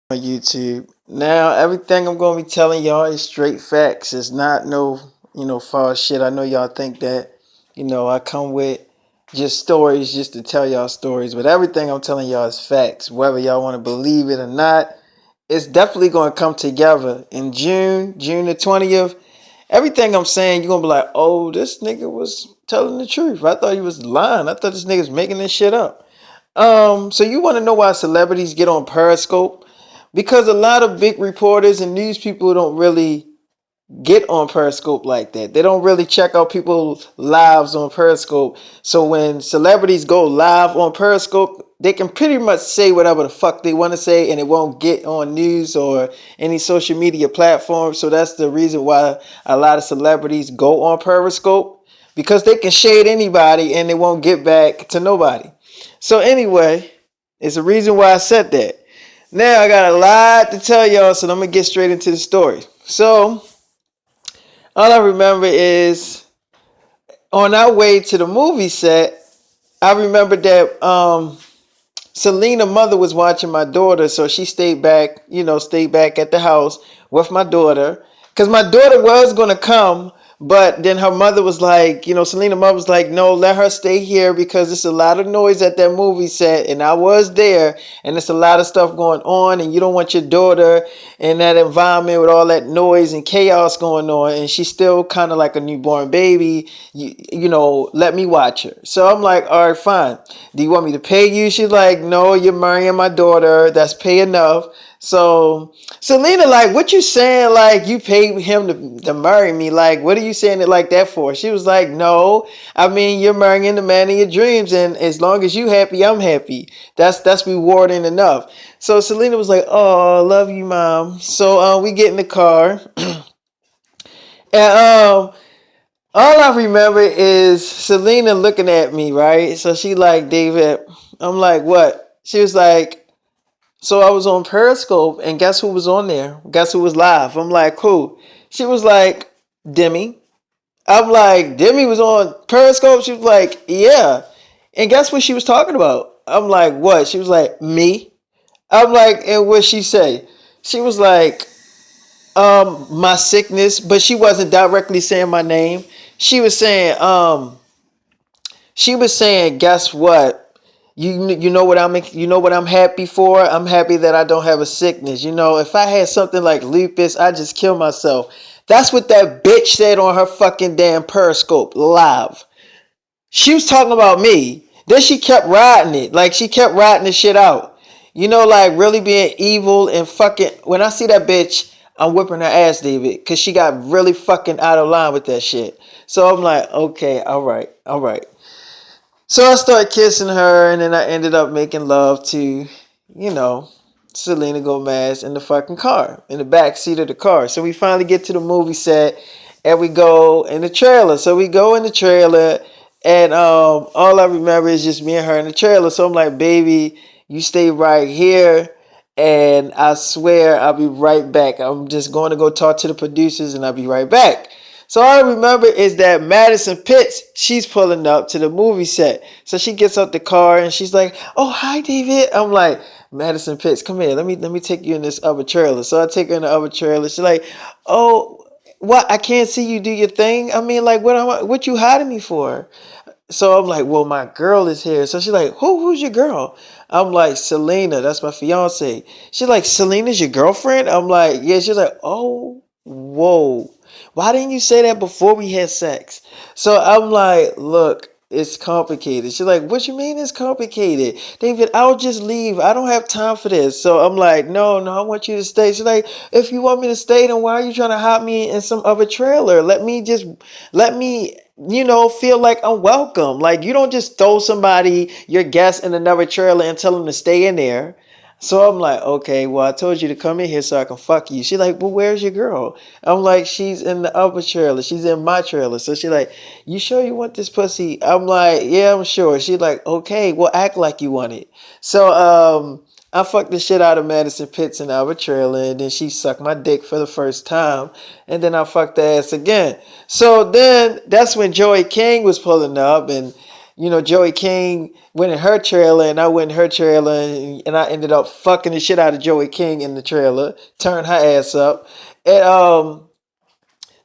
on YouTube. Now, everything I'm gonna be telling y'all is straight facts. It's not no, false shit. I know y'all think that, I come with just stories just to tell y'all stories, but everything I'm telling y'all is facts. Whether y'all want to believe it or not, it's definitely gonna come together in June the 20th. Everything I'm saying, you're gonna be like, oh, this nigga was telling the truth. I thought he was lying. I thought this nigga's making this shit up. So you want to know why celebrities get on Periscope? Because a lot of big reporters and news people don't really get on Periscope like that. They don't really check out people's lives on Periscope. So when celebrities go live on Periscope, they can pretty much say whatever the fuck they want to say and it won't get on news or any social media platform. So that's the reason why a lot of celebrities go on Periscope, because they can shade anybody and they won't get back to nobody. So anyway, it's a reason why I said that. Now I got a lot to tell y'all, so I'm gonna get straight into the story. So all I remember is on our way to the movie set, I remember that Selena mother was watching my daughter, so she stayed back at the house with my daughter. Cause my daughter was gonna come, but then her mother was like, Selena mother was like, no, let her stay here because there's a lot of noise at that movie set, and I was there, and there's a lot of stuff going on, and you don't want your daughter in that environment with all that noise and chaos going on, and she's still kind of like a newborn baby. Let me watch her. So I'm like, all right, fine. Do you want me to pay you? She's like, no, you're marrying my daughter. That's pay enough. So Selena, like, what you saying? Like, you paid him to marry me? Like, what are you saying it like that for? She was like, no, I mean, you're marrying the man of your dreams, and as long as you happy, I'm happy. That's rewarding enough. So Selena was like, oh, love you, mom. So we get in the car, and all I remember is Selena looking at me, right? So she like, David. I'm like, what? She was like, so I was on Periscope, and guess who was on there? Guess who was live? I'm like, who? She was like, Demi. I'm like, Demi was on Periscope? She was like, yeah. And guess what she was talking about? I'm like, what? She was like, me. I'm like, and what she say? She was like, my sickness, but she wasn't directly saying my name. She was saying, guess what? You know what I'm happy for? I'm happy that I don't have a sickness. If I had something like lupus, I'd just kill myself. That's what that bitch said on her fucking damn Periscope live. She was talking about me. Then she kept riding it. Like, she kept riding the shit out. Like, really being evil and fucking. When I see that bitch, I'm whipping her ass, David. Because she got really fucking out of line with that shit. So I'm like, okay, all right, all right. So I started kissing her, and then I ended up making love to, you know, Selena Gomez in the fucking car, in the back seat of the car. So we finally get to the movie set, and we go in the trailer. So we go in the trailer, and all I remember is just me and her in the trailer. So I'm like, baby, you stay right here, and I swear I'll be right back. I'm just going to go talk to the producers, and I'll be right back. So all I remember is that Madison Pitts, she's pulling up to the movie set. So she gets out the car and she's like, "Oh, hi, David." I'm like, "Madison Pitts, come here. Let me take you in this other trailer." So I take her in the other trailer. She's like, "Oh, what? I can't see you do your thing. I mean, like, what you hiding me for?" So I'm like, "Well, my girl is here." So she's like, Who's your girl?" I'm like, "Selena, that's my fiance." She's like, "Selena's your girlfriend?" I'm like, "Yeah." She's like, "Oh, whoa. Why didn't you say that before we had sex?" So I'm like, "Look, it's complicated." She's like, "What you mean it's complicated? David, I'll just leave. I don't have time for this." So I'm like, no, I want you to stay. She's like, "If you want me to stay, then why are you trying to hide me in some other trailer? Let me feel like I'm welcome. Like, you don't just throw somebody, your guest, in another trailer and tell them to stay in there." So I'm like, okay, well, I told you to come in here so I can fuck you. She's like, "Well, where's your girl?" I'm like, "She's in the other trailer. She's in my trailer." So she's like, "You sure you want this pussy?" I'm like, "Yeah, I'm sure." She's like, "Okay, well, act like you want it." So I fucked the shit out of Madison Pitts in our trailer, and then she sucked my dick for the first time, and then I fucked the ass again. So then that's when Joey King was pulling up, and Joey King went in her trailer and I went in her trailer and I ended up fucking the shit out of Joey King in the trailer, turned her ass up. And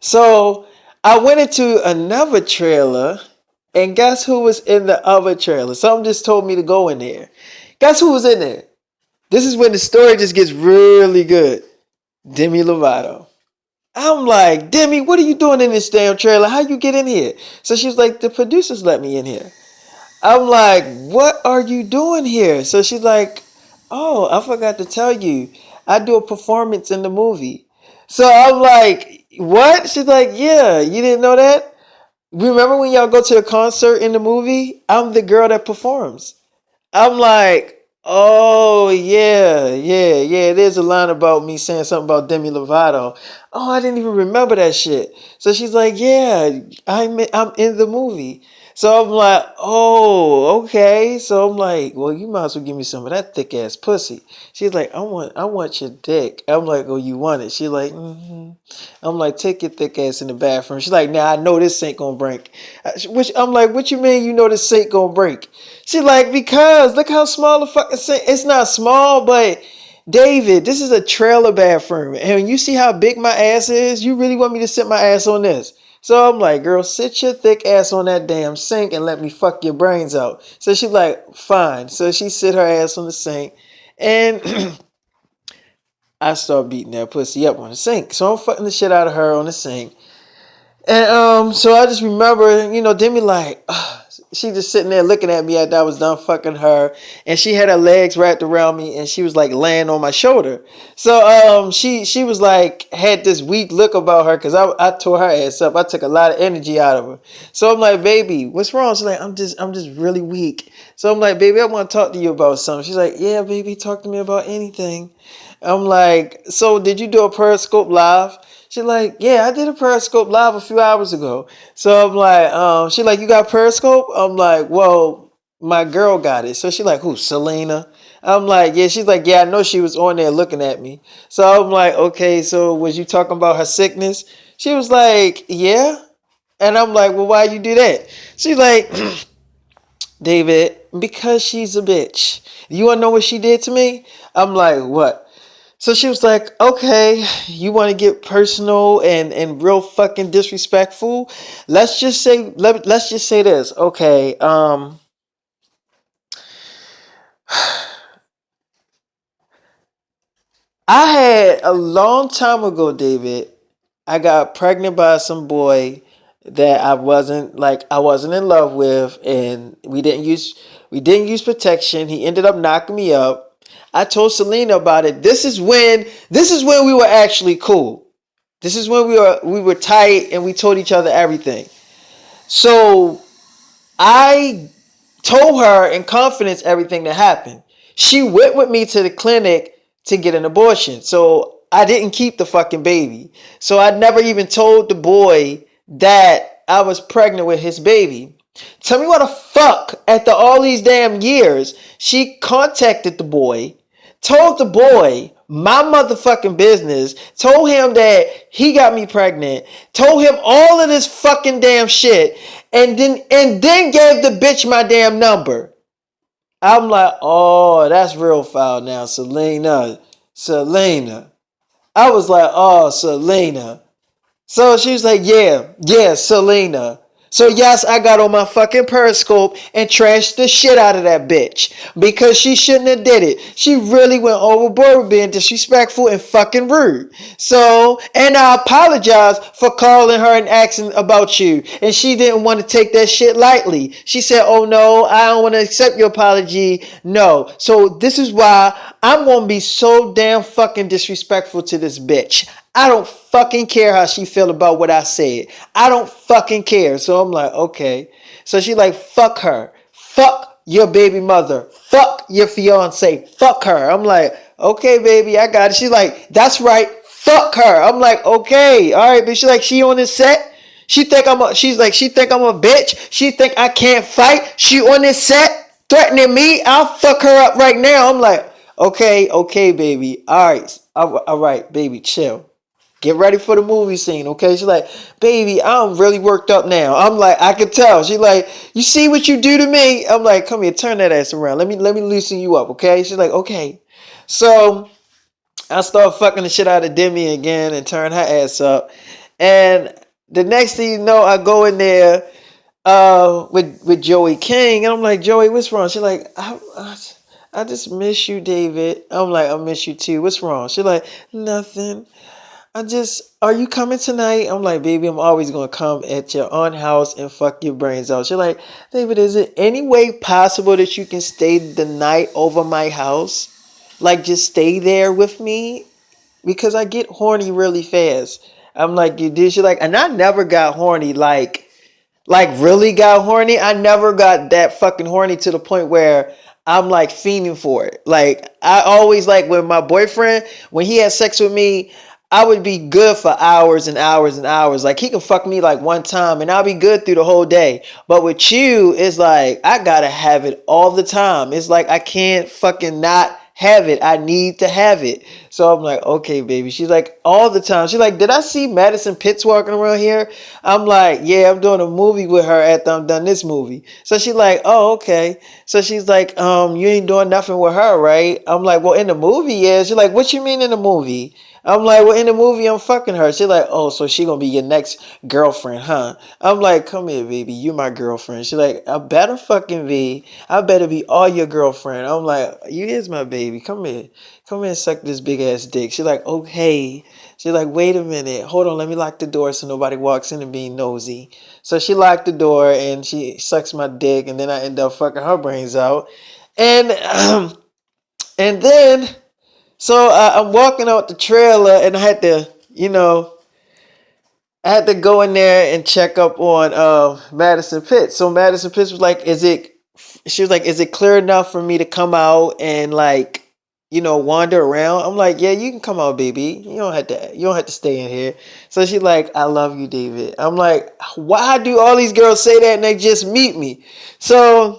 so I went into another trailer and guess who was in the other trailer? Something just told me to go in there. Guess who was in there? This is when the story just gets really good. Demi Lovato. I'm like, Demi, what are you doing in this damn trailer? How you get in here? So she was like, the producers let me in here. I'm like, what are you doing here? So she's like, oh, I forgot to tell you. I do a performance in the movie. So I'm like, what? She's like, yeah, you didn't know that? Remember when y'all go to a concert in the movie? I'm the girl that performs. I'm like, oh yeah. There's a line about me saying something about Demi Lovato. Oh, I didn't even remember that shit. So she's like, yeah, I'm in the movie. So I'm like, oh, okay. So I'm like, well, you might as well give me some of that thick ass pussy. She's like, I want your dick. I'm like, oh, you want it? She's like, mm-hmm. I'm like, take your thick ass in the bathroom. She's like, nah, I know this ain't gonna break. Which I'm like, what you mean you know this ain't gonna break? She like, because look how small the fucking sink. It's not small, but David, this is a trailer bathroom. And when you see how big my ass is, you really want me to sit my ass on this? So I'm like, girl, sit your thick ass on that damn sink and let me fuck your brains out. So she's like, fine. So she sit her ass on the sink and I start beating that pussy up on the sink. So I'm fucking the shit out of her on the sink. And so I just remember, Demi like, she just sitting there looking at me after I was done fucking her, and she had her legs wrapped around me, and she was like laying on my shoulder. So she was like had this weak look about her because I tore her ass up. I took a lot of energy out of her. So I'm like, baby, what's wrong? She's like, I'm just really weak. So I'm like, baby, I want to talk to you about something. She's like, yeah, baby, talk to me about anything. I'm like, so did you do a Periscope live? She's like, yeah, I did a Periscope live a few hours ago. So I'm like, she like, you got Periscope? I'm like, well, my girl got it. So she like, who, Selena? I'm like, yeah. She's like, yeah, I know she was on there looking at me. So I'm like, okay, so was you talking about her sickness? She was like, yeah. And I'm like, well, why you do that? She's like, David, because she's a bitch. You want to know what she did to me? I'm like, what? So she was like, okay, you want to get personal and real fucking disrespectful? Let's just say this. Okay, I had a long time ago, David, I got pregnant by some boy that I wasn't in love with, and we didn't use protection. He ended up knocking me up. I told Selena about it. This is when we were actually cool. This is when we were tight and we told each other everything. So I told her in confidence everything that happened. She went with me to the clinic to get an abortion. So I didn't keep the fucking baby. So I never even told the boy that I was pregnant with his baby. Tell me what the fuck, after all these damn years, she contacted the boy, told the boy my motherfucking business, told him that he got me pregnant, told him all of this fucking damn shit, and then gave the bitch my damn number. I'm like, oh, that's real foul now, Selena. I was like, oh, Selena. So she was like, yeah, Selena. So yes, I got on my fucking Periscope and trashed the shit out of that bitch because she shouldn't have did it. She really went overboard with being disrespectful and fucking rude. So, and I apologize for calling her and asking about you. And she didn't want to take that shit lightly. She said, oh no, I don't want to accept your apology. No. So this is why I'm going to be so damn fucking disrespectful to this bitch. I don't fucking care how she feel about what I said. I don't fucking care. So I'm like, okay. So she like, fuck her. Fuck your baby mother. Fuck your fiance. Fuck her. I'm like, okay, baby, I got it. She's like, that's right. Fuck her. I'm like, okay. All right, but she's like, she on this set. She think I'm a bitch. She think I can't fight. She on this set threatening me. I'll fuck her up right now. I'm like, okay, baby. All right, baby, chill. get ready for the movie scene, okay? She's like, baby, I'm really worked up now. I'm like, I could tell. She's like, you see what you do to me? I'm like, come here, turn that ass around. Let me loosen you up, okay? She's like, okay. So I start fucking the shit out of Demi again and turn her ass up. And the next thing you know, I go in there with Joey King, and I'm like, Joey, what's wrong? She's like, I just miss you, David. I'm like, I miss you too. What's wrong? She's like, nothing. Are you coming tonight? I'm like, baby, I'm always gonna come at your aunt house and fuck your brains out. She's like, David, is it any way possible that you can stay the night over my house? Like, just stay there with me? Because I get horny really fast. I'm like, you did? She's like, and I never got horny like really got horny. I never got that fucking horny to the point where I'm like fiending for it. Like I always like when my boyfriend, when he had sex with me, I would be good for hours and hours and hours. Like he can fuck me like one time and I'll be good through the whole day. But with you, it's like I gotta have it all the time. It's like I can't fucking not have it. I need to have it. So I'm like, okay, baby. She's like, all the time. She's like, did I see Madison Pitts walking around here? I'm like, yeah, I'm doing a movie with her after I'm done this movie. So she's like, oh, okay. So she's like, you ain't doing nothing with her, right? I'm like, well, in the movie, yeah. She's like, what you mean in the movie? I'm like, well, in the movie, I'm fucking her. She's like, oh, so she gonna be your next girlfriend, huh? I'm like, come here, baby. You my girlfriend. She's like, I better fucking be. I better be all your girlfriend. I'm like, you is my baby. Come here. Come here and suck this big ass dick. She's like, okay. She's like, wait a minute. Hold on. Let me lock the door so nobody walks in and being nosy. So she locked the door and she sucks my dick. And then I end up fucking her brains out. And, and then, so I'm walking out the trailer and I had to, I had to go in there and check up on Madison Pitts. So Madison Pitts was like, she was like, is it clear enough for me to come out and like, wander around? I'm like, yeah, you can come out, baby. You don't have to stay in here. So she's like, I love you, David. I'm like, why do all these girls say that and they just meet me? So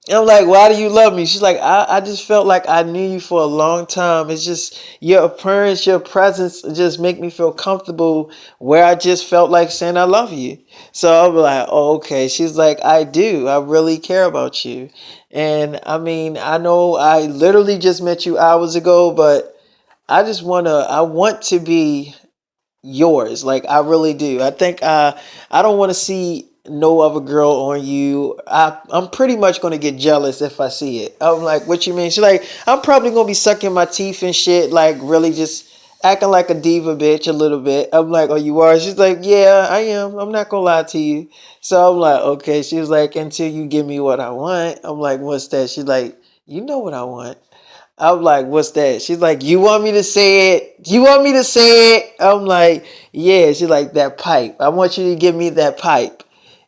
I'm like, why do you love me? She's like, I just felt like I knew you for a long time. It's just your appearance, your presence just make me feel comfortable where I just felt like saying I love you. So I'm like, oh, okay. She's like, I do. I really care about you. And I mean, I know I literally just met you hours ago, but I want to be yours. Like I really do. I think I don't want to see no other girl on you. I'm pretty much gonna get jealous if I see it. I'm like, what you mean? She's like, I'm probably gonna be sucking my teeth and shit, like really just acting like a diva bitch a little bit. I'm like, oh, you are? She's like, yeah, I am. I'm not gonna lie to you. So I'm like, okay. She was like, until you give me what I want. I'm like, what's that? She's like, you know what I want. I'm like, what's that? She's like, you want me to say it? You want me to say it? I'm like, yeah. She's like, that pipe. I want you to give me that pipe.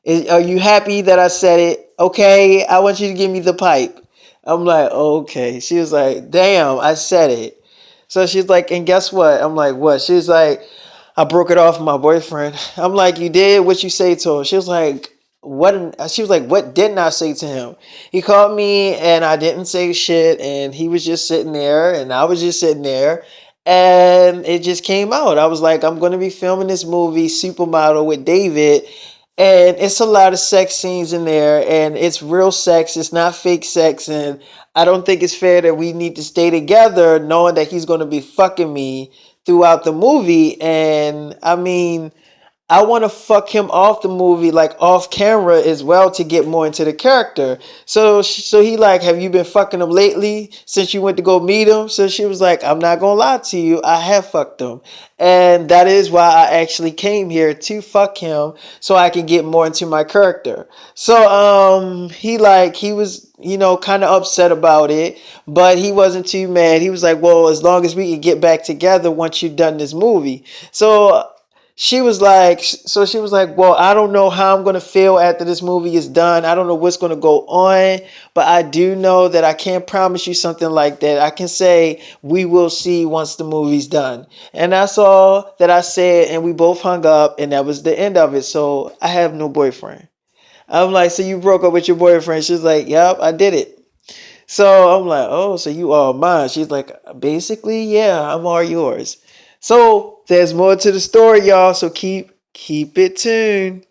Are you happy that I said it? Okay, I want you to give me the pipe. I'm like, okay. She was like, damn, I said it. So she's like, and guess what? I'm like, what? She's like, I broke it off with my boyfriend. I'm like, you did what you say to him. She was like, what? She was like, what didn't I say to him? He called me and I didn't say shit. And he was just sitting there and I was just sitting there. And it just came out. I was like, I'm going to be filming this movie, Supermodel, with David. And it's a lot of sex scenes in there. And it's real sex. It's not fake sex. And I don't think it's fair that we need to stay together knowing that he's going to be fucking me throughout the movie. And I mean, I want to fuck him off the movie, like off camera as well, to get more into the character. So he like, have you been fucking him lately since you went to go meet him? So she was like, I'm not gonna lie to you, I have fucked him, and that is why I actually came here to fuck him so I can get more into my character. So he was kind of upset about it, but he wasn't too mad. He was like, well, as long as we can get back together once you've done this movie. So she was like, well, I don't know how I'm going to feel after this movie is done. I don't know what's going to go on, but I do know that I can't promise you something like that. I can say we will see once the movie's done. And that's all that I said. And we both hung up and that was the end of it. So I have no boyfriend. I'm like, so you broke up with your boyfriend? She's like, yep, I did it. So I'm like, oh, so you all mine? She's like, basically, yeah, I'm all yours. So there's more to the story, y'all. So keep it tuned.